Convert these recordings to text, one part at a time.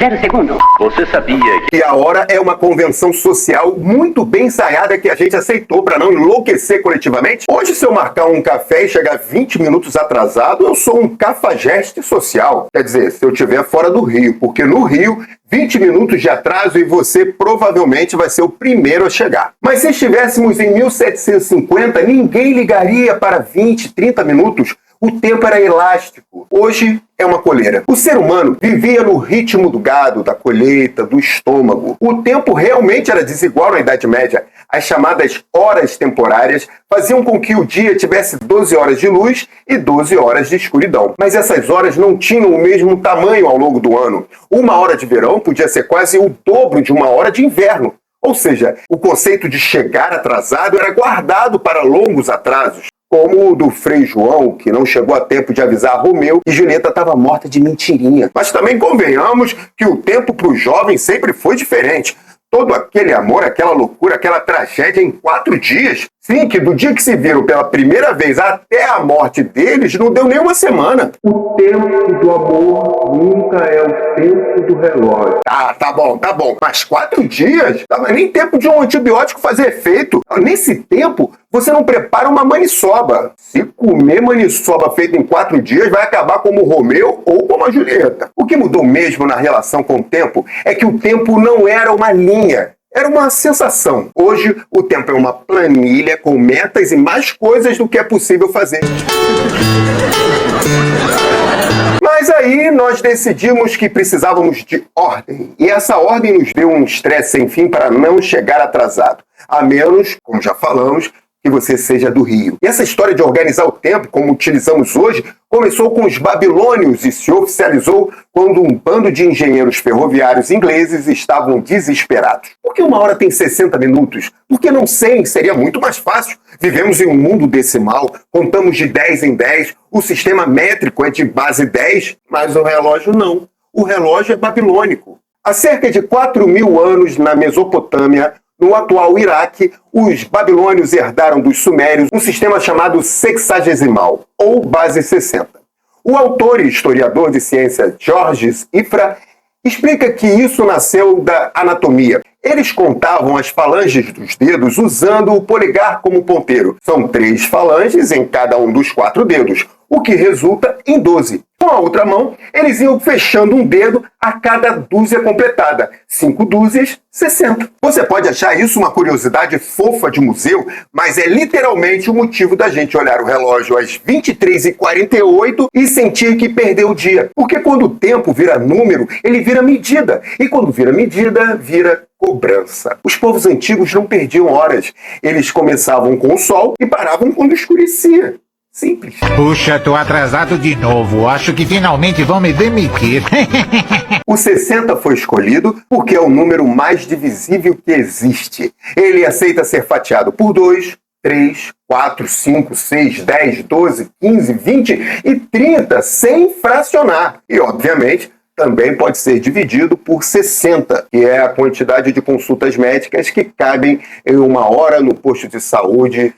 0 segundos. Você sabia que... E a hora é uma convenção social muito bem ensaiada que a gente aceitou para não enlouquecer coletivamente? Hoje, se eu marcar um café e chegar 20 minutos atrasado, eu sou um cafajeste social. Quer dizer, se eu estiver fora do Rio, porque no Rio, 20 minutos de atraso e você provavelmente vai ser o primeiro a chegar. Mas se estivéssemos em 1750, ninguém ligaria para 20, 30 minutos. O tempo era elástico. Hoje é uma coleira. O ser humano vivia no ritmo do gado, da colheita, do estômago. O tempo realmente era desigual na Idade Média. As chamadas horas temporárias faziam com que o dia tivesse 12 horas de luz e 12 horas de escuridão. Mas essas horas não tinham o mesmo tamanho ao longo do ano. Uma hora de verão podia ser quase o dobro de uma hora de inverno. Ou seja, o conceito de chegar atrasado era guardado para longos atrasos. Como o do Frei João, que não chegou a tempo de avisar Romeu que Julieta estava morta de mentirinha. Mas também convenhamos que o tempo para o jovem sempre foi diferente. Todo aquele amor, aquela loucura, aquela tragédia em 4 dias. Sim, que do dia que se viram pela primeira vez até a morte deles, não deu nem uma semana. O tempo do amor nunca é o tempo do relógio. Tá bom. Mas 4 dias? Dava nem tempo de um antibiótico fazer efeito. Nesse tempo, você não prepara uma maniçoba. Se comer maniçoba feita em 4 dias, vai acabar como o Romeu ou como a Julieta. O que mudou mesmo na relação com o tempo é que o tempo não era uma linha. Era uma sensação. Hoje, o tempo é uma planilha com metas e mais coisas do que é possível fazer. Mas aí nós decidimos que precisávamos de ordem. E essa ordem nos deu um estresse sem fim para não chegar atrasado. A menos, como já falamos, que você seja do Rio. E essa história de organizar o tempo, como utilizamos hoje, começou com os babilônios e se oficializou quando um bando de engenheiros ferroviários ingleses estavam desesperados. Por que uma hora tem 60 minutos? Por que não 100? Seria muito mais fácil. Vivemos em um mundo decimal, contamos de 10 em 10, o sistema métrico é de base 10, mas o relógio não. O relógio é babilônico. Há cerca de 4.000 anos na Mesopotâmia, no atual Iraque, os babilônios herdaram dos sumérios um sistema chamado sexagesimal, ou base 60. O autor e historiador de ciência Georges Ifra explica que isso nasceu da anatomia. Eles contavam as falanges dos dedos usando o polegar como ponteiro. São 3 falanges em cada um dos 4 dedos, o que resulta em 12. Com a outra mão, eles iam fechando um dedo a cada dúzia completada. 5 dúzias, 60. Você pode achar isso uma curiosidade fofa de museu, mas é literalmente o motivo da gente olhar o relógio às 23h48 e sentir que perdeu o dia. Porque quando o tempo vira número, ele vira medida. E quando vira medida, vira cobrança. Os povos antigos não perdiam horas. Eles começavam com o sol e paravam quando escurecia. Simples. Puxa, tô atrasado de novo. Acho que finalmente vão me demitir. O 60 foi escolhido porque é o número mais divisível que existe. Ele aceita ser fatiado por 2, 3, 4, 5, 6, 10, 12, 15, 20 e 30 sem fracionar. E, obviamente, também pode ser dividido por 60, que é a quantidade de consultas médicas que cabem em uma hora no posto de saúde.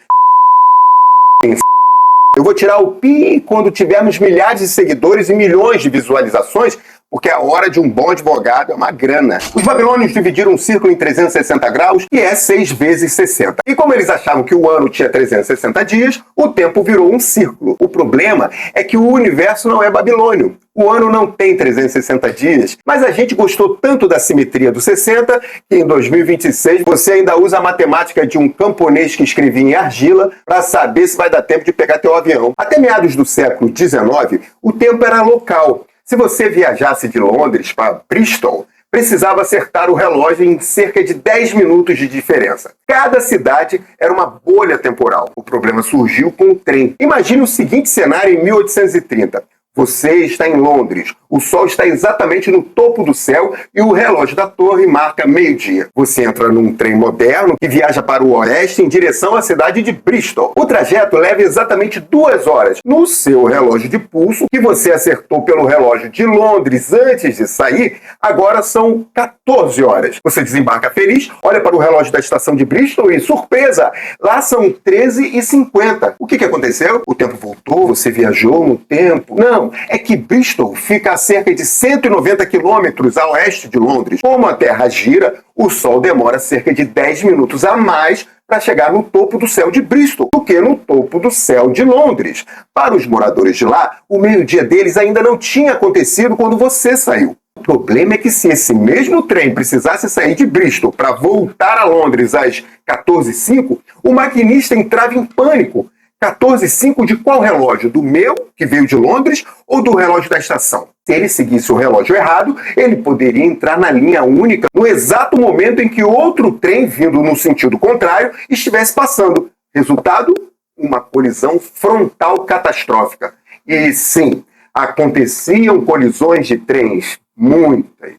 Eu vou tirar o pi quando tivermos milhares de seguidores e milhões de visualizações, porque a hora de um bom advogado é uma grana. Os babilônios dividiram um círculo em 360 graus, que é 6 vezes 60. E como eles achavam que o ano tinha 360 dias, o tempo virou um círculo. O problema é que o universo não é babilônio. O ano não tem 360 dias, mas a gente gostou tanto da simetria do 60 que em 2026 você ainda usa a matemática de um camponês que escrevia em argila para saber se vai dar tempo de pegar teu avião. Até meados do século XIX, o tempo era local. Se você viajasse de Londres para Bristol, precisava acertar o relógio em cerca de 10 minutos de diferença. Cada cidade era uma bolha temporal. O problema surgiu com o trem. Imagine o seguinte cenário em 1830. Você está em Londres, o sol está exatamente no topo do céu e o relógio da torre marca meio-dia. Você entra num trem moderno que viaja para o oeste em direção à cidade de Bristol. O trajeto leva exatamente 2 horas. No seu relógio de pulso, que você acertou pelo relógio de Londres antes de sair, agora são 14 horas. Você desembarca feliz, olha para o relógio da estação de Bristol e, surpresa, lá são 13h50. O que aconteceu? O tempo voltou? Você viajou no tempo? Não, é que Bristol fica a cerca de 190 quilômetros a oeste de Londres. Como a Terra gira, o Sol demora cerca de 10 minutos a mais para chegar no topo do céu de Bristol do que no topo do céu de Londres. Para os moradores de lá, o meio-dia deles ainda não tinha acontecido quando você saiu. O problema é que se esse mesmo trem precisasse sair de Bristol para voltar a Londres às 14h05, o maquinista entrava em pânico. 14h05 de qual relógio? Do meu, que veio de Londres, ou do relógio da estação? Se ele seguisse o relógio errado, ele poderia entrar na linha única no exato momento em que outro trem, vindo no sentido contrário, estivesse passando. Resultado? Uma colisão frontal catastrófica. E sim, aconteciam colisões de trens, muitas.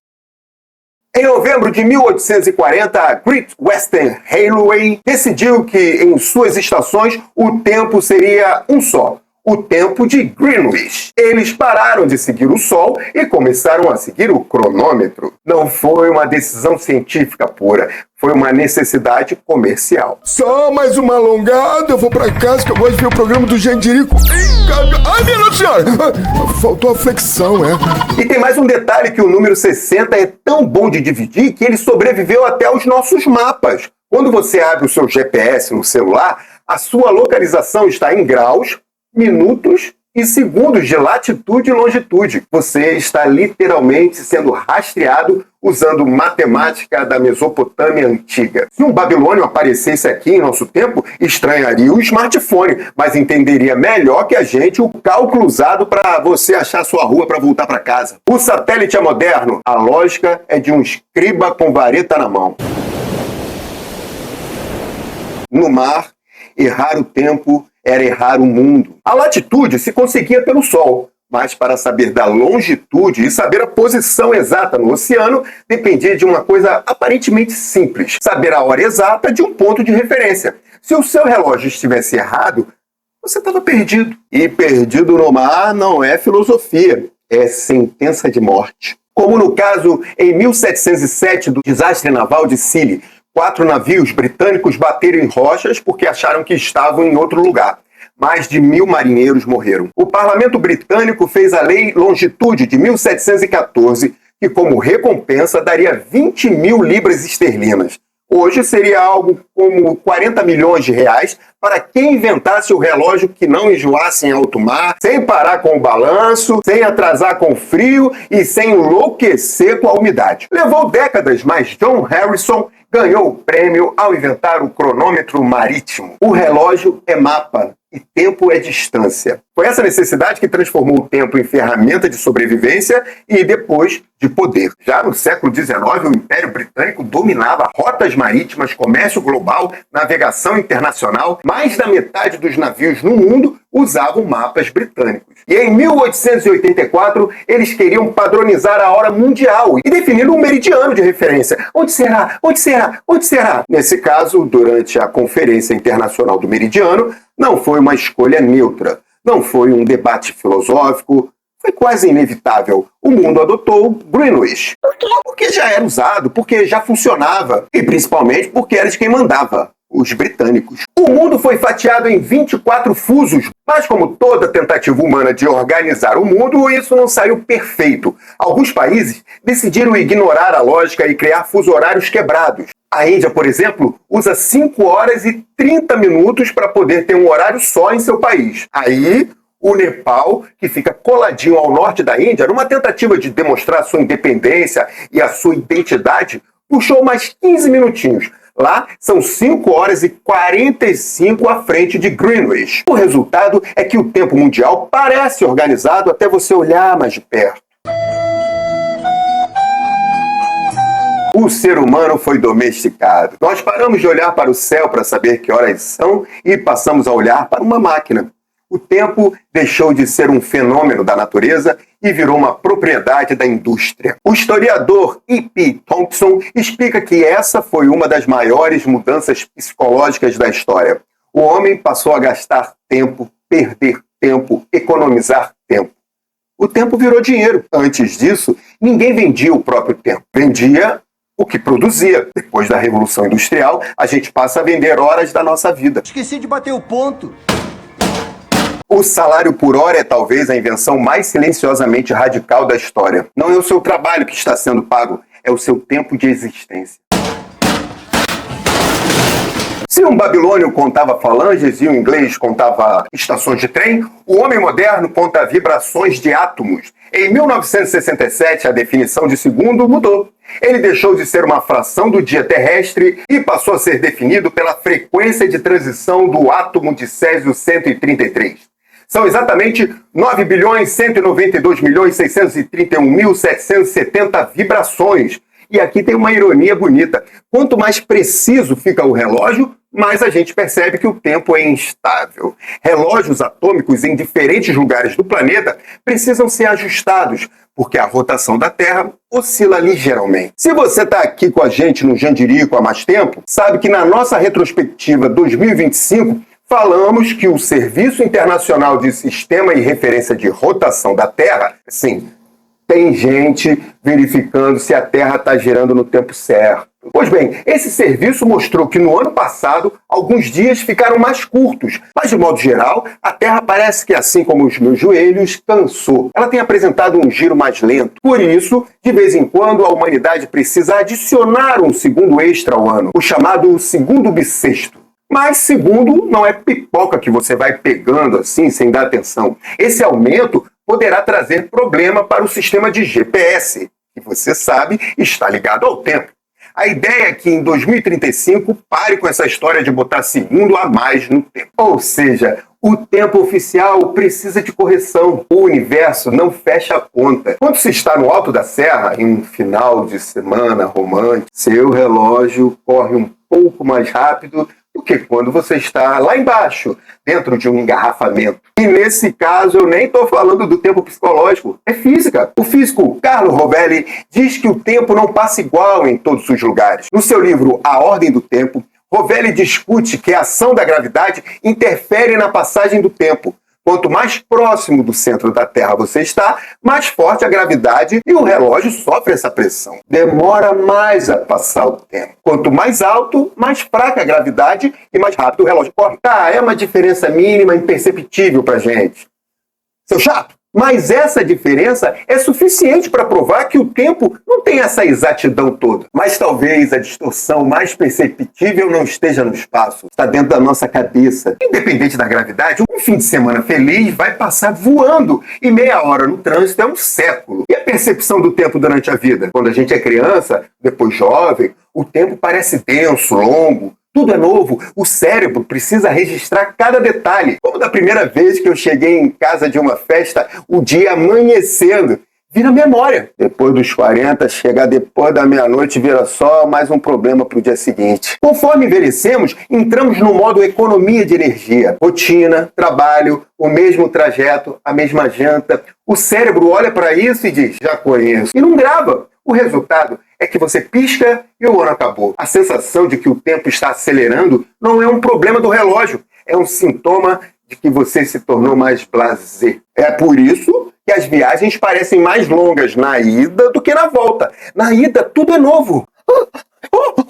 Em novembro de 1840, a Great Western Railway decidiu que, em suas estações, o tempo seria um só, o tempo de Greenwich. Eles pararam de seguir o Sol e começaram a seguir o cronômetro. Não foi uma decisão científica pura, foi uma necessidade comercial. Só mais uma alongada, eu vou pra casa que eu gosto de ver o programa do Jandirico. Ai, minha Nossa Senhora! Faltou a flexão, é. E tem mais um detalhe, que o número 60 é tão bom de dividir que ele sobreviveu até aos nossos mapas. Quando você abre o seu GPS no celular, a sua localização está em graus, minutos e segundos de latitude e longitude. Você está literalmente sendo rastreado usando matemática da Mesopotâmia antiga. Se um babilônio aparecesse aqui em nosso tempo, estranharia o smartphone, mas entenderia melhor que a gente o cálculo usado para você achar sua rua para voltar para casa. O satélite é moderno, a lógica é de um escriba com vareta na mão. No mar, errar o tempo era errar o mundo. A latitude se conseguia pelo Sol, mas para saber da longitude e saber a posição exata no oceano, dependia de uma coisa aparentemente simples: saber a hora exata de um ponto de referência. Se o seu relógio estivesse errado, você estava perdido. E perdido no mar não é filosofia, é sentença de morte. Como no caso em 1707 do desastre naval de Scilly. 4 navios britânicos bateram em rochas porque acharam que estavam em outro lugar. Mais de 1.000 marinheiros morreram. O parlamento britânico fez a Lei Longitude de 1714, que como recompensa daria 20.000 libras esterlinas. Hoje seria algo como 40 milhões de reais para quem inventasse o relógio que não enjoasse em alto mar, sem parar com o balanço, sem atrasar com o frio e sem enlouquecer com a umidade. Levou décadas, mas John Harrison ganhou o prêmio ao inventar o cronômetro marítimo. O relógio é mapa e tempo é distância. Foi essa necessidade que transformou o tempo em ferramenta de sobrevivência e depois de poder. Já no século XIX, o Império Britânico dominava rotas marítimas, comércio global, navegação internacional. Mais da metade dos navios no mundo usavam mapas britânicos. E em 1884, eles queriam padronizar a hora mundial e definir um meridiano de referência. Onde será? Onde será? Onde será? Nesse caso, durante a Conferência Internacional do Meridiano, não foi uma escolha neutra. Não foi um debate filosófico, foi quase inevitável. O mundo adotou Greenwich. Por quê? Porque já era usado, porque já funcionava. E principalmente porque era de quem mandava, os britânicos. O mundo foi fatiado em 24 fusos, mas como toda tentativa humana de organizar o mundo, isso não saiu perfeito. Alguns países decidiram ignorar a lógica e criar fusos horários quebrados. A Índia, por exemplo, usa 5 horas e 30 minutos para poder ter um horário só em seu país. Aí, o Nepal, que fica coladinho ao norte da Índia, numa tentativa de demonstrar sua independência e a sua identidade, puxou mais 15 minutinhos. Lá, são 5 horas e 45 à frente de Greenwich. O resultado é que o tempo mundial parece organizado até você olhar mais de perto. O ser humano foi domesticado. Nós paramos de olhar para o céu para saber que horas são e passamos a olhar para uma máquina. O tempo deixou de ser um fenômeno da natureza e virou uma propriedade da indústria. O historiador E.P. Thompson explica que essa foi uma das maiores mudanças psicológicas da história. O homem passou a gastar tempo, perder tempo, economizar tempo. O tempo virou dinheiro. Antes disso, ninguém vendia o próprio tempo. Vendia o que produzia. Depois da Revolução Industrial, a gente passa a vender horas da nossa vida. Esqueci de bater o ponto. O salário por hora é talvez a invenção mais silenciosamente radical da história. Não é o seu trabalho que está sendo pago, é o seu tempo de existência. Se um babilônio contava falanges e um inglês contava estações de trem, o homem moderno conta vibrações de átomos. Em 1967, a definição de segundo mudou. Ele deixou de ser uma fração do dia terrestre e passou a ser definido pela frequência de transição do átomo de Césio 133. São exatamente 9.192.631.770 vibrações. E aqui tem uma ironia bonita. Quanto mais preciso fica o relógio, mais a gente percebe que o tempo é instável. Relógios atômicos em diferentes lugares do planeta precisam ser ajustados, porque a rotação da Terra oscila ligeiramente. Se você está aqui com a gente no Jandirico há mais tempo, sabe que na nossa retrospectiva 2025, falamos que o Serviço Internacional de Sistema e Referência de Rotação da Terra, sim, tem gente verificando se a Terra está girando no tempo certo. Pois bem, esse serviço mostrou que no ano passado, alguns dias ficaram mais curtos, mas de modo geral, a Terra parece que, assim como os meus joelhos, cansou. Ela tem apresentado um giro mais lento. Por isso, de vez em quando, a humanidade precisa adicionar um segundo extra ao ano, o chamado segundo bissexto. Mas segundo não é pipoca que você vai pegando assim, sem dar atenção. Esse aumento poderá trazer problema para o sistema de GPS, que você sabe está ligado ao tempo. A ideia é que em 2035 pare com essa história de botar segundo a mais no tempo. Ou seja, o tempo oficial precisa de correção. O universo não fecha a conta. Quando se está no alto da serra, em um final de semana romântico, seu relógio corre um pouco mais rápido do que quando você está lá embaixo, dentro de um engarrafamento. E nesse caso, eu nem estou falando do tempo psicológico, é física. O físico Carlo Rovelli diz que o tempo não passa igual em todos os lugares. No seu livro A Ordem do Tempo, Rovelli discute que a ação da gravidade interfere na passagem do tempo. Quanto mais próximo do centro da Terra você está, mais forte a gravidade e o relógio sofre essa pressão. Demora mais a passar o tempo. Quanto mais alto, mais fraca a gravidade e mais rápido o relógio corre. É uma diferença mínima, imperceptível pra gente. Seu chato! Mas essa diferença é suficiente para provar que o tempo não tem essa exatidão toda. Mas talvez a distorção mais perceptível não esteja no espaço, está dentro da nossa cabeça. Independente da gravidade, um fim de semana feliz vai passar voando e meia hora no trânsito é um século. E a percepção do tempo durante a vida? Quando a gente é criança, depois jovem, o tempo parece denso, longo. Tudo é novo, o cérebro precisa registrar cada detalhe. Como da primeira vez que eu cheguei em casa de uma festa, o dia amanhecendo, vira memória. Depois dos 40, chegar depois da meia-noite vira só mais um problema para o dia seguinte. Conforme envelhecemos, entramos no modo economia de energia. Rotina, trabalho, o mesmo trajeto, a mesma janta. O cérebro olha para isso e diz, já conheço. E não grava. O resultado é que você pisca e o ano acabou. A sensação de que o tempo está acelerando não é um problema do relógio, é um sintoma de que você se tornou mais blasé. É por isso que as viagens parecem mais longas na ida do que na volta. Na ida, tudo é novo.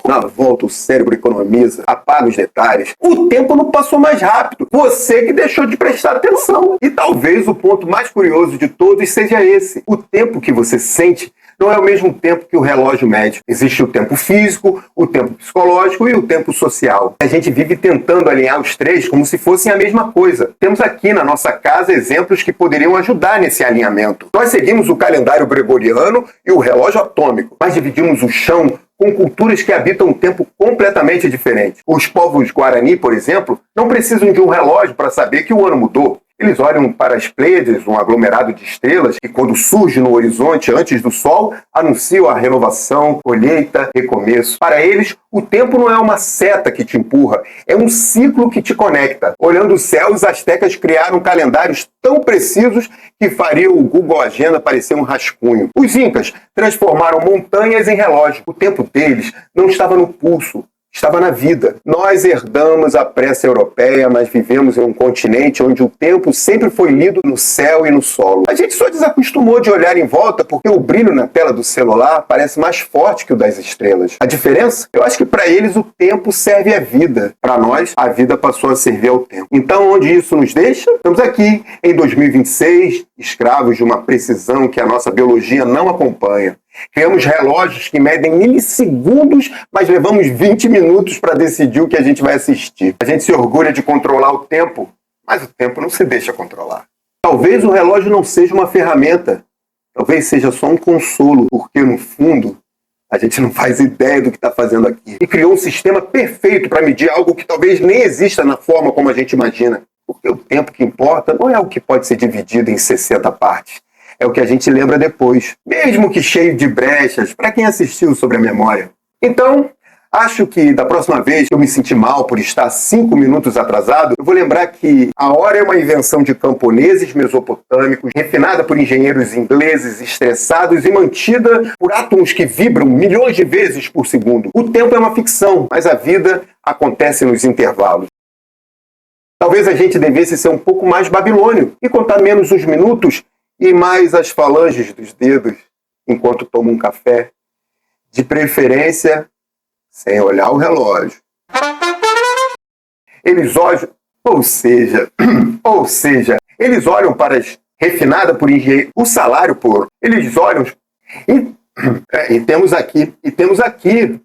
Na volta, o cérebro economiza, apaga os detalhes. O tempo não passou mais rápido. Você que deixou de prestar atenção. E talvez o ponto mais curioso de todos seja esse. O tempo que você sente não é o mesmo tempo que o relógio mede. Existe o tempo físico, o tempo psicológico e o tempo social. A gente vive tentando alinhar os três como se fossem a mesma coisa. Temos aqui na nossa casa exemplos que poderiam ajudar nesse alinhamento. Nós seguimos o calendário gregoriano e o relógio atômico, mas dividimos o chão com culturas que habitam um tempo completamente diferente. Os povos Guarani, por exemplo, não precisam de um relógio para saber que o ano mudou. Eles olham para as Pleiades, um aglomerado de estrelas, que quando surge no horizonte antes do Sol, anunciam a renovação, colheita, recomeço. Para eles, o tempo não é uma seta que te empurra, é um ciclo que te conecta. Olhando o céu, os astecas criaram calendários tão precisos que fariam o Google Agenda parecer um rascunho. Os incas transformaram montanhas em relógio. O tempo deles não estava no pulso, estava na vida. Nós herdamos a pressa europeia, mas vivemos em um continente onde o tempo sempre foi lido no céu e no solo. A gente só desacostumou de olhar em volta porque o brilho na tela do celular parece mais forte que o das estrelas. A diferença? Eu acho que para eles o tempo serve à vida. Para nós, a vida passou a servir ao tempo. Então, onde isso nos deixa? Estamos aqui, em 2026, escravos de uma precisão que a nossa biologia não acompanha. Criamos relógios que medem milissegundos, mas levamos 20 minutos para decidir o que a gente vai assistir. A gente se orgulha de controlar o tempo, mas o tempo não se deixa controlar. Talvez o relógio não seja uma ferramenta, talvez seja só um consolo, porque no fundo a gente não faz ideia do que está fazendo aqui. E criou um sistema perfeito para medir algo que talvez nem exista na forma como a gente imagina. Porque o tempo que importa não é o que pode ser dividido em 60 partes. É o que a gente lembra depois, mesmo que cheio de brechas, para quem assistiu sobre a memória. Então, acho que da próxima vez que eu me sentir mal por estar 5 minutos atrasado, eu vou lembrar que a hora é uma invenção de camponeses mesopotâmicos, refinada por engenheiros ingleses estressados e mantida por átomos que vibram milhões de vezes por segundo. O tempo é uma ficção, mas a vida acontece nos intervalos. Talvez a gente devesse ser um pouco mais babilônio e contar menos os minutos e mais as falanges dos dedos enquanto toma um café, de preferência sem olhar o relógio. Eles olham, ou seja, eles olham para as refinada por engenheiro, o salário por, eles olham e temos aqui